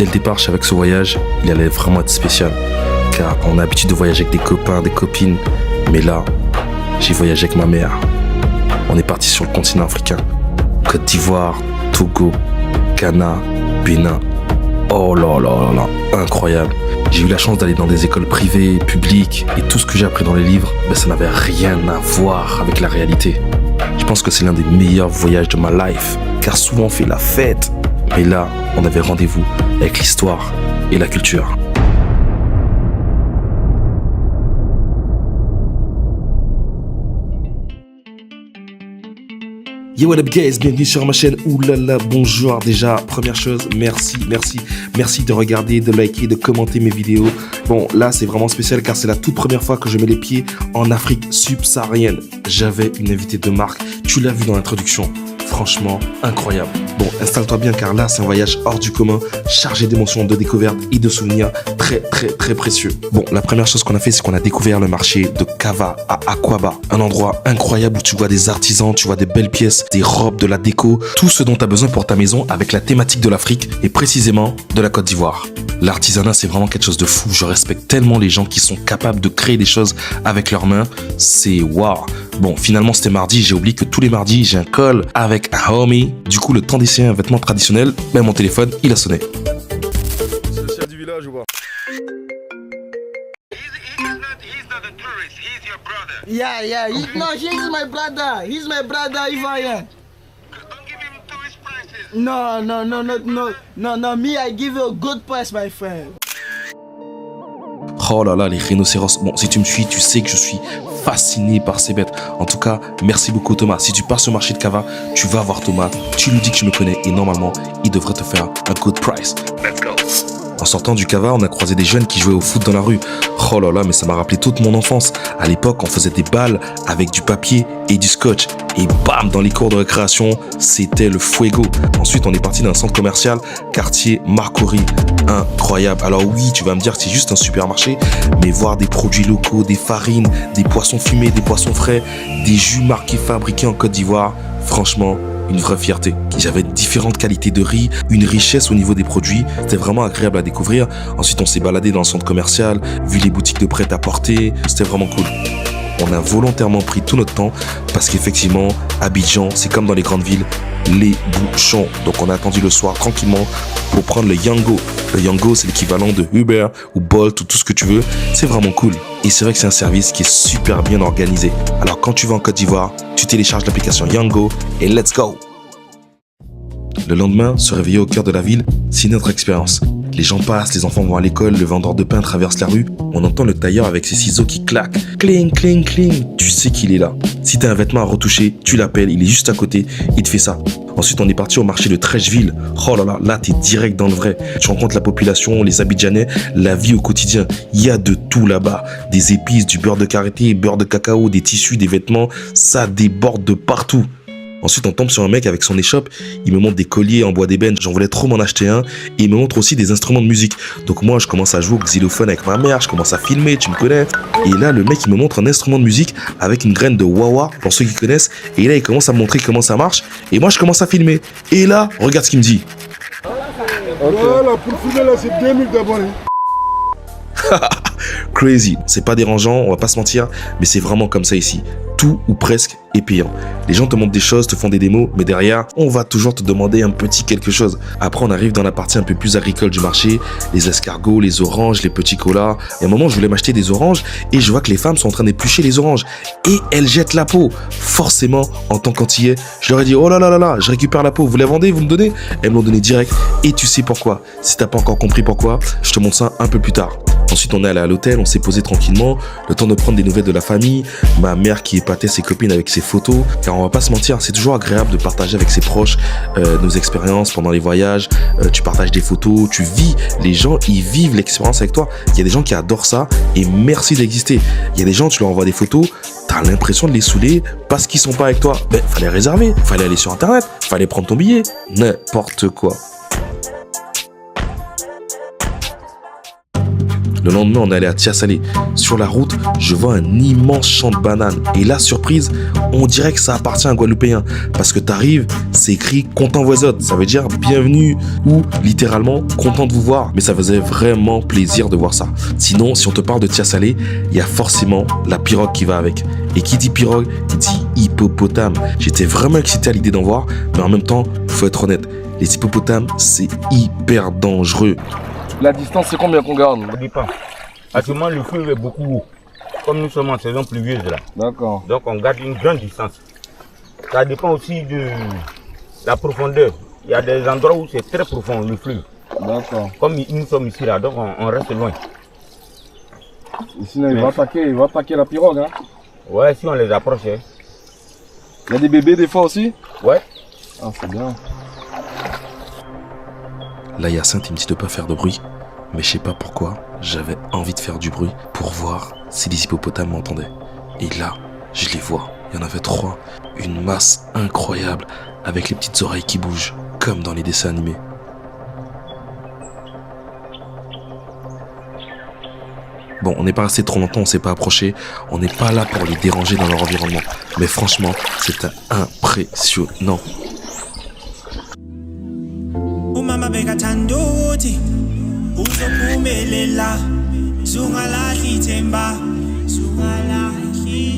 Dès le départ, je savais que ce voyage, il allait vraiment être spécial. Car on a l'habitude de voyager avec des copains, des copines. Mais là, j'ai voyagé avec ma mère. On est parti sur le continent africain. Côte d'Ivoire, Togo, Ghana, Bénin. Oh là là là là, incroyable. J'ai eu la chance d'aller dans des écoles privées, publiques, et tout ce que j'ai appris dans les livres, ça n'avait rien à voir avec la réalité. Je pense que c'est l'un des meilleurs voyages de ma life, car souvent on fait la fête. Mais là, on avait rendez-vous avec l'histoire et la culture. Yo, what up guys, bienvenue sur ma chaîne. Oulala, bonjour. Déjà, première chose, merci de regarder, de liker, de commenter mes vidéos. Bon, là c'est vraiment spécial car c'est la toute première fois que je mets les pieds en Afrique subsaharienne. J'avais une invitée de marque, tu l'as vu dans l'introduction. Franchement, incroyable. Bon, installe-toi bien car là, c'est un voyage hors du commun, chargé d'émotions, de découvertes et de souvenirs très précieux. Bon, la première chose qu'on a fait, c'est qu'on a découvert le marché de Kava à Akwaaba. Un endroit incroyable où tu vois des artisans, tu vois des belles pièces, des robes, de la déco, tout ce dont tu as besoin pour ta maison avec la thématique de l'Afrique et précisément de la Côte d'Ivoire. L'artisanat, c'est vraiment quelque chose de fou. Je respecte tellement les gens qui sont capables de créer des choses avec leurs mains. C'est waouh. Bon, finalement, c'était mardi. J'ai oublié que tous les mardis, j'ai un call avec un homie. Du coup, le temps d'essayer un vêtement traditionnel, mon téléphone, il a sonné. C'est le chef du village ou pas? Yeah. No, he's my brother. He's my brother, Ivoirian. Don't give him tourist prices. No. Me, I give you a good price, my friend. Oh là là, les rhinocéros. Bon, si tu me suis, tu sais que je suis fasciné par ces bêtes. En tout cas, merci beaucoup Thomas. Si tu pars sur le marché de Kava, tu vas voir Thomas. Tu lui dis que tu me connais et normalement, il devrait te faire un good price. Let's go. En sortant du Kava, on a croisé des jeunes qui jouaient au foot dans la rue. Oh là là, mais ça m'a rappelé toute mon enfance. À l'époque, on faisait des balles avec du papier et du scotch. Et bam, dans les cours de récréation, c'était le fuego. Ensuite, on est parti d'un centre commercial, quartier Marcory. Incroyable. Alors oui, tu vas me dire que c'est juste un supermarché, mais voir des produits locaux, des farines, des poissons fumés, des poissons frais, des jus marqués fabriqués en Côte d'Ivoire, franchement, une vraie fierté. J'avais différentes qualités de riz, une richesse au niveau des produits. C'était vraiment agréable à découvrir. Ensuite, on s'est baladé dans le centre commercial, vu les boutiques de prêt-à-porter. C'était vraiment cool. On a volontairement pris tout notre temps parce qu'effectivement, Abidjan, c'est comme dans les grandes villes, les bouchons. Donc, on a attendu le soir tranquillement pour prendre le Yango. Le Yango, c'est l'équivalent de Uber ou Bolt ou tout ce que tu veux. C'est vraiment cool. Et c'est vrai que c'est un service qui est super bien organisé. Alors, quand tu vas en Côte d'Ivoire, tu télécharges l'application Yango et let's go! Le lendemain, se réveiller au cœur de la ville, c'est une autre expérience. Les gens passent, les enfants vont à l'école, le vendeur de pain traverse la rue, on entend le tailleur avec ses ciseaux qui claquent. Cling, cling, cling. Tu sais qu'il est là. Si t'as un vêtement à retoucher, tu l'appelles, il est juste à côté, il te fait ça. Ensuite, on est parti au marché de Trècheville. Oh là, t'es direct dans le vrai. Tu rencontres la population, les Abidjanais, la vie au quotidien. Il y a de tout là-bas. Des épices, du beurre de karité, beurre de cacao, des tissus, des vêtements. Ça déborde de partout. Ensuite, on tombe sur un mec avec son échoppe. Il me montre des colliers en bois d'ébène. J'en voulais trop m'en acheter un. Et il me montre aussi des instruments de musique. Donc moi, je commence à jouer au xylophone avec ma mère. Je commence à filmer, tu me connais. Et là, le mec, il me montre un instrument de musique avec une graine de wawa, pour ceux qui connaissent. Et là, il commence à me montrer comment ça marche. Et moi, je commence à filmer. Et là, regarde ce qu'il me dit. Voilà, pour filmer là, c'est 2000 d'abonnés. Crazy. C'est pas dérangeant, on va pas se mentir, mais c'est vraiment comme ça ici. Tout ou presque est payant. Les gens te montrent des choses, te font des démos, mais derrière, on va toujours te demander un petit quelque chose. Après, on arrive dans la partie un peu plus agricole du marché, les escargots, les oranges, les petits colas. Et à un moment, je voulais m'acheter des oranges et je vois que les femmes sont en train d'éplucher les oranges. Et elles jettent la peau. Forcément, en tant qu'antillais, je leur ai dit, oh là, je récupère la peau, vous la vendez, vous me donnez? Elles me l'ont donné direct. Et tu sais pourquoi? Si t'as pas encore compris pourquoi, je te montre ça un peu plus tard. Ensuite, on est allé à l'hôtel, on s'est posé tranquillement, le temps de prendre des nouvelles de la famille, ma mère qui épatait ses copines avec ses photos, car on va pas se mentir, c'est toujours agréable de partager avec ses proches nos expériences pendant les voyages, tu partages des photos, tu vis, les gens, ils vivent l'expérience avec toi. Il y a des gens qui adorent ça et merci d'exister. Il y a des gens, tu leur envoies des photos, t'as l'impression de les saouler parce qu'ils sont pas avec toi. Fallait réserver, fallait aller sur internet, fallait prendre ton billet, n'importe quoi. Le lendemain, on est allé à Tiasalé. Sur la route, je vois un immense champ de bananes. Et là, surprise, on dirait que ça appartient à un Guadeloupéen. Parce que t'arrives, c'est écrit content voisote. Ça veut dire bienvenue ou littéralement content de vous voir. Mais ça faisait vraiment plaisir de voir ça. Sinon, si on te parle de Tia Salé, il y a forcément la pirogue qui va avec. Et qui dit pirogue, dit hippopotame. J'étais vraiment excité à l'idée d'en voir, mais en même temps, faut être honnête, les hippopotames, c'est hyper dangereux. La distance, c'est combien qu'on garde? Ça dépend. Actuellement, le fleuve est beaucoup haut. Comme nous sommes en saison pluvieuse là. D'accord. Donc on garde une grande distance. Ça dépend aussi de la profondeur. Il y a des endroits où c'est très profond le fleuve. D'accord. Comme nous sommes ici là, donc on reste loin. Et sinon, il va attaquer la pirogue. Hein. Ouais, si on les approche. Hein. Il y a des bébés des fois aussi? Ouais. Ah, c'est bien. Là, Hyacinthe, il me dit de pas faire de bruit. Mais je sais pas pourquoi, j'avais envie de faire du bruit pour voir si les hippopotames m'entendaient. Et là, je les vois. Il y en avait 3. Une masse incroyable avec les petites oreilles qui bougent, comme dans les dessins animés. Bon, on n'est pas resté trop longtemps, on s'est pas approché. On n'est pas là pour les déranger dans leur environnement. Mais franchement, c'était impressionnant.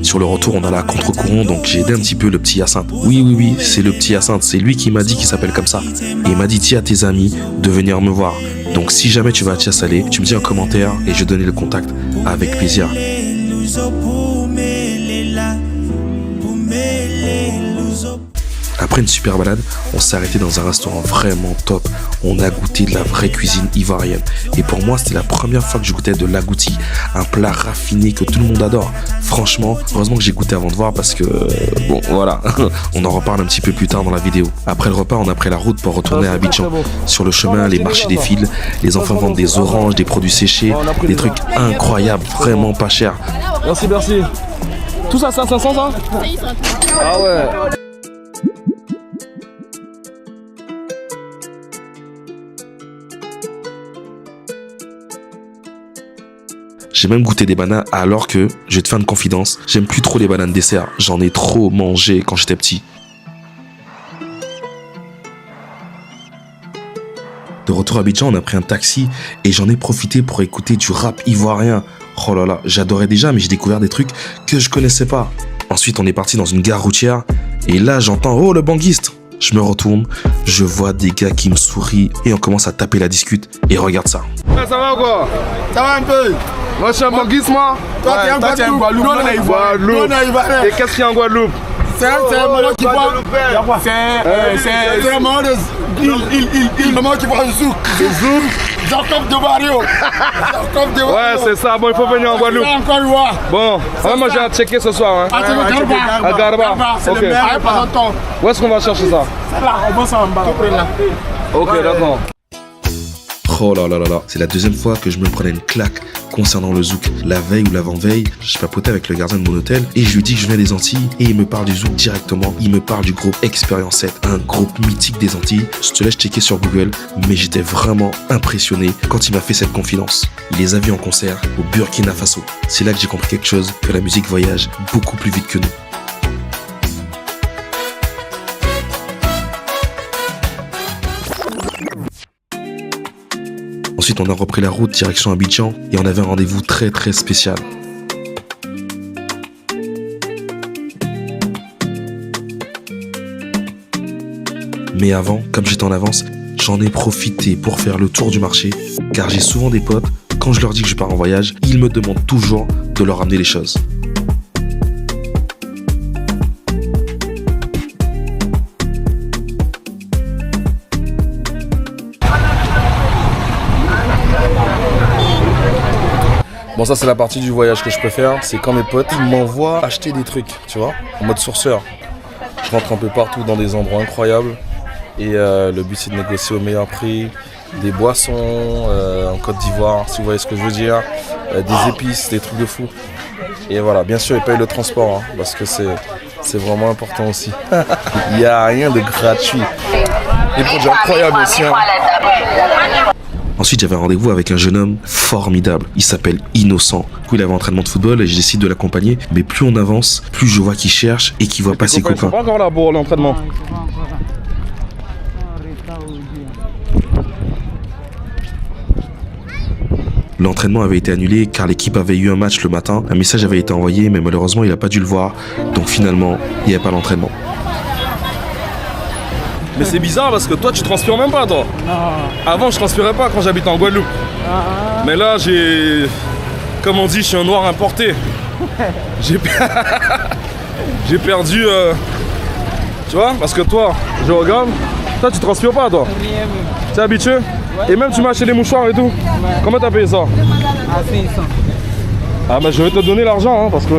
Sur le retour, on allait à contre-courant, donc j'ai aidé un petit peu le petit Hyacinthe. Oui, c'est le petit Hyacinthe, c'est lui qui m'a dit qu'il s'appelle comme ça. Et il m'a dit, dis à tes amis de venir me voir. Donc si jamais tu vas à Tia Salé, tu me dis en commentaire et je donne le contact avec plaisir. Après une super balade, on s'est arrêté dans un restaurant vraiment top. On a goûté de la vraie cuisine ivoirienne. Et pour moi, c'était la première fois que je goûtais de l'agouti, un plat raffiné que tout le monde adore. Franchement, heureusement que j'ai goûté avant de voir parce que, bon, voilà, on en reparle un petit peu plus tard dans la vidéo. Après le repas, on a pris la route pour retourner à Abidjan. Sur le chemin, les marchés défilent, les enfants vendent des oranges, des produits séchés, des trucs incroyables, vraiment pas chers. Merci. Tout ça, 500 ça? Ah ouais. J'ai même goûté des bananes alors que, je vais te faire une confidence, j'aime plus trop les bananes dessert. J'en ai trop mangé quand j'étais petit. De retour à Abidjan, on a pris un taxi et j'en ai profité pour écouter du rap ivoirien. Oh là là, j'adorais déjà, mais j'ai découvert des trucs que je connaissais pas. Ensuite, on est parti dans une gare routière et là, j'entends « Oh, le banguiste !» Je me retourne, je vois des gars qui me sourient et on commence à taper la discute. Et regarde ça. Ça va quoi? Ça va un peu? Moi je suis un banguiste moi. Toi t'es un Guadeloupe. Nous on est Ivoirien. Et qu'est-ce qu'il y a en Guadeloupe? C'est un moment qui voit. C'est un moment de. Moment qui voit le zouk. Le zouk. Jacob de Barrio. Ouais, c'est ça. Bon, il faut venir en Guadeloupe. Bon, moi j'ai à checker ce soir. Hein. À Garba. C'est le meilleur représentant. Où est-ce qu'on va chercher ça? C'est là, on va ça en bas. Ok, d'accord. Oh là là là là, c'est la deuxième fois que je me prenais une claque concernant le zouk. La veille ou l'avant-veille, je papotais avec le gardien de mon hôtel et je lui dis que je venais des Antilles et il me parle du zouk directement. Il me parle du groupe Expérience 7, un groupe mythique des Antilles. Je te laisse checker sur Google, mais j'étais vraiment impressionné quand il m'a fait cette confidence. Il les a vus en concert au Burkina Faso. C'est là que j'ai compris quelque chose, que la musique voyage beaucoup plus vite que nous. Ensuite, on a repris la route direction Abidjan et on avait un rendez-vous très très spécial. Mais avant, comme j'étais en avance, j'en ai profité pour faire le tour du marché car j'ai souvent des potes, quand je leur dis que je pars en voyage, ils me demandent toujours de leur ramener les choses. Bon, ça c'est la partie du voyage que je préfère, c'est quand mes potes m'envoient acheter des trucs, tu vois, en mode sourceur. Je rentre un peu partout dans des endroits incroyables et le but c'est de négocier au meilleur prix, des boissons en Côte d'Ivoire, si vous voyez ce que je veux dire, des épices, des trucs de fou. Et voilà, bien sûr ils payent le transport hein, parce que c'est vraiment important aussi. Il n'y a rien de gratuit. Des produits incroyables aussi. Hein. Ensuite, j'avais un rendez-vous avec un jeune homme formidable. Il s'appelle Innocent. Du coup, il avait un entraînement de football et je décide de l'accompagner. Mais plus on avance, plus je vois qu'il cherche et qu'il voit pas ses copains. Ils sont pas encore là pour l'entraînement. L'entraînement avait été annulé car l'équipe avait eu un match le matin. Un message avait été envoyé, mais malheureusement, il n'a pas dû le voir. Donc finalement, il n'y avait pas l'entraînement. Mais c'est bizarre parce que toi, tu transpires même pas, toi. Non. Avant, je transpirais pas quand j'habitais en Guadeloupe. Mais là, comme on dit, je suis un noir importé. J'ai perdu... Tu vois, parce que toi, je regarde, toi, tu transpires pas, toi. T'es habitué? Et même tu m'as acheté des mouchoirs et tout. Ouais. Comment t'as payé ça? À 500. Ah bah je vais te donner l'argent hein, parce que...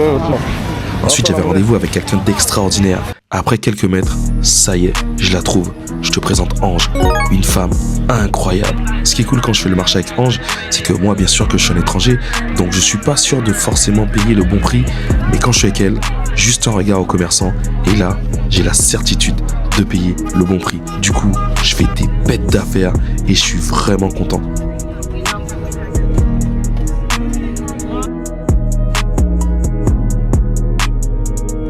Ensuite j'avais rendez-vous avec quelqu'un d'extraordinaire. Après quelques mètres, ça y est, je la trouve. Je te présente Ange, une femme incroyable. Ce qui est cool quand je fais le marché avec Ange, c'est que moi bien sûr que je suis un étranger, donc je suis pas sûr de forcément payer le bon prix. Mais quand je suis avec elle, juste un regard au commerçant, et là, j'ai la certitude de payer le bon prix. Du coup, je fais des bêtes d'affaires et je suis vraiment content.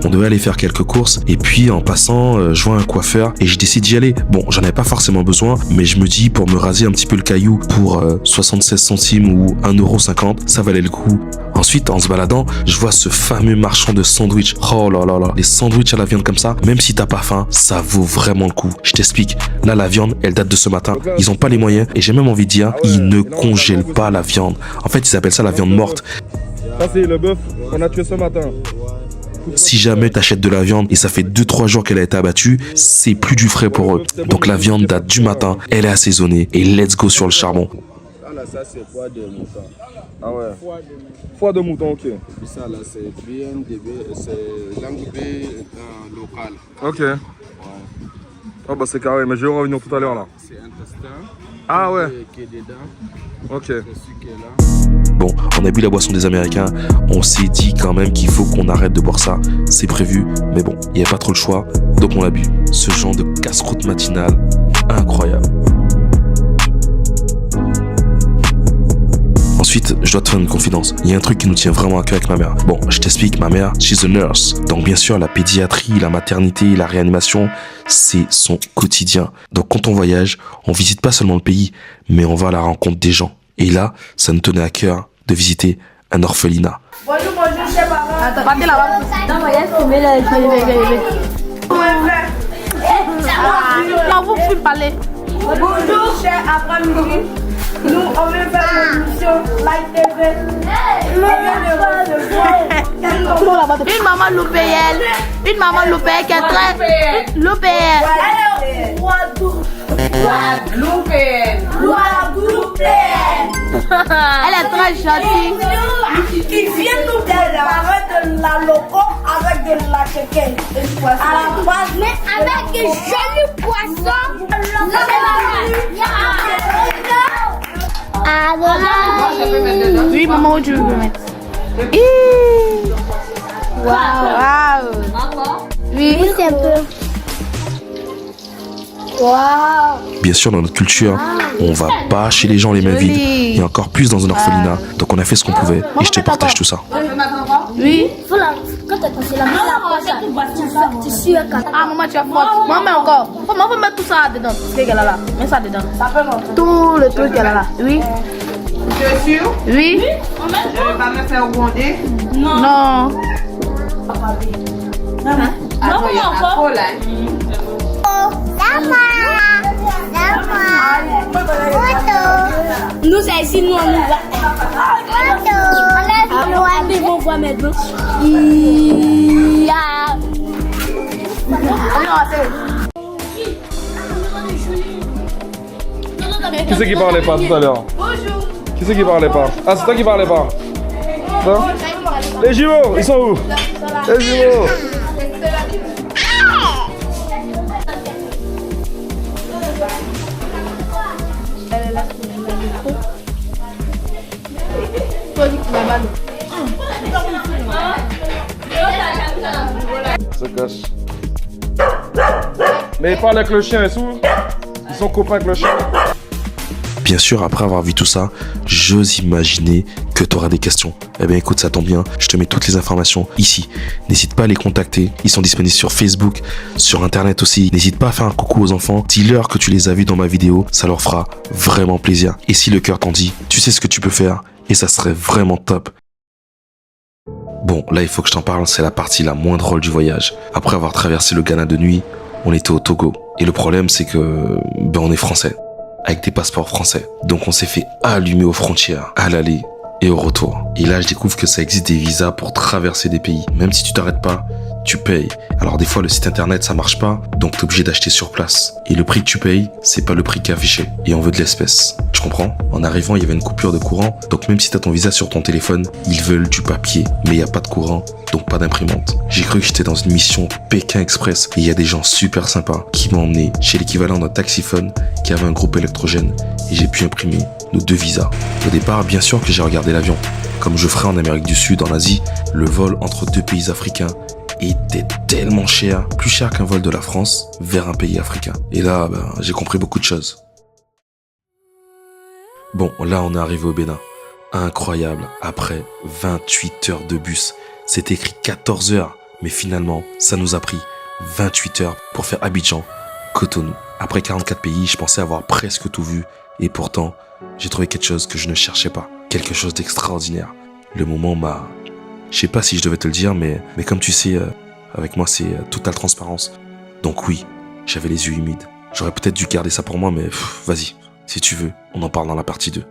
On devait aller faire quelques courses et puis en passant, je vois un coiffeur et je décide d'y aller. Bon, j'en avais pas forcément besoin, mais je me dis pour me raser un petit peu le caillou pour 76 centimes ou 1,50 €, ça valait le coup. Ensuite, en se baladant, je vois ce fameux marchand de sandwich. Oh là là là, les sandwichs à la viande comme ça, même si t'as pas faim, ça vaut vraiment le coup. Je t'explique. Là, la viande, elle date de ce matin. Ils ont pas les moyens et j'ai même envie de dire, ils ne congèlent pas la viande. En fait, ils appellent ça la viande morte. Ça, c'est le bœuf qu'on a tué ce matin. Si jamais t'achètes de la viande et ça fait 2-3 jours qu'elle a été abattue, c'est plus du frais pour eux. Donc la viande date du matin, elle est assaisonnée et let's go sur le charbon. Ça c'est foie de mouton. Ah ouais. Foie de mouton, ok. Ça là c'est BNDB, c'est langue B locale. Ok. Ouais. Oh bah c'est carré, mais je vais revenir tout à l'heure là. C'est intestin. Ah ouais. Qui est dedans. Ok. C'est celui qui est là. Bon, on a bu la boisson des Américains, on s'est dit quand même qu'il faut qu'on arrête de boire ça, c'est prévu, mais bon, il n'y avait pas trop le choix, donc on l'a bu. Ce genre de casse-croûte matinale, incroyable. Ensuite, je dois te faire une confidence. Il y a un truc qui nous tient vraiment à cœur avec ma mère. Bon, je t'explique, ma mère, she's a nurse. Donc bien sûr, la pédiatrie, la maternité, la réanimation, c'est son quotidien. Donc quand on voyage, on visite pas seulement le pays, mais on va à la rencontre des gens. Et là, ça nous tenait à cœur de visiter un orphelinat. Bonjour, chef. Attends, partez là-bas. Non, non, vous pouvez parler. Bonjour, cher après-midi. Nous, on veut faire une émission Live TV. Une maman loupéenne. Une maman loupéenne qui est très loupéenne. Elle est très gentille. Ils viennent nous préparer de la loco avec de la chicken. À la base, mais avec des jolis poissons. Oui, maman, où tu veux mettre? Waouh! Oui, c'est un peu. Wow. Bien sûr, dans notre culture, on va pas chez les gens les mains vides, et encore plus dans un orphelinat. Donc on a fait ce qu'on pouvait, et je te partage tout ça. Oui. Quand tu as passé la main, tu suis un cas. Ah, maman, tu as forte. Maman, encore. Maman, faut mettre tout ça dedans. C'est qu'elle a là. Mets ça dedans. Tout le truc qu'elle a là. Oui. Tu es sûr? Oui. Je vais pas me faire gronder. Non. Attends, il y a un pot là. Nous, c'est ici, nous, on nous va. Ils vont voir maintenant. Qui c'est qui parlait pas tout à l'heure? Bonjour. Qui c'est qui parlait pas? Ah, c'est toi qui parlais pas? Ça? Les jumeaux, ils sont où? Les jumeaux. Se cache. Mais il parle avec le chien et tout. Ils sont copains avec le chien. Bien sûr, après avoir vu tout ça, j'ose imaginer que tu auras des questions. Eh bien écoute, ça tombe bien, je te mets toutes les informations ici. N'hésite pas à les contacter, ils sont disponibles sur Facebook, sur internet aussi. N'hésite pas à faire un coucou aux enfants, dis-leur que tu les as vus dans ma vidéo, ça leur fera vraiment plaisir. Et si le cœur t'en dit, tu sais ce que tu peux faire et ça serait vraiment top. Bon, là il faut que je t'en parle, c'est la partie la moins drôle du voyage. Après avoir traversé le Ghana de nuit, on était au Togo. Et le problème c'est que, on est français, avec des passeports français. Donc on s'est fait allumer aux frontières, à l'aller et au retour. Et là je découvre que ça existe des visas pour traverser des pays. Même si tu t'arrêtes pas, tu payes. Alors des fois le site internet ça marche pas, donc t'es obligé d'acheter sur place. Et le prix que tu payes, c'est pas le prix qui est affiché. Et on veut de l'espèce. Tu comprends? En arrivant, il y avait une coupure de courant, donc même si t'as ton visa sur ton téléphone, ils veulent du papier, mais il y a pas de courant, donc pas d'imprimante. J'ai cru que j'étais dans une mission Pékin Express, et il y a des gens super sympas qui m'ont emmené chez l'équivalent d'un taxiphone qui avait un groupe électrogène, et j'ai pu imprimer nos 2 visas. Au départ, bien sûr que j'ai regardé l'avion. Comme je ferais en Amérique du Sud, en Asie, le vol entre 2 pays africains était tellement cher, plus cher qu'un vol de la France vers un pays africain. Et là, j'ai compris beaucoup de choses. Bon, là on est arrivé au Bénin. Incroyable, après 28 heures de bus. C'est écrit 14 heures, mais finalement, ça nous a pris 28 heures pour faire Abidjan, Cotonou. Après 44 pays, je pensais avoir presque tout vu, et pourtant, j'ai trouvé quelque chose que je ne cherchais pas. Quelque chose d'extraordinaire. Le moment m'a... Je sais pas si je devais te le dire, mais comme tu sais, avec moi c'est totale transparence. Donc oui, j'avais les yeux humides. J'aurais peut-être dû garder ça pour moi, mais vas-y, si tu veux, on en parle dans la partie 2.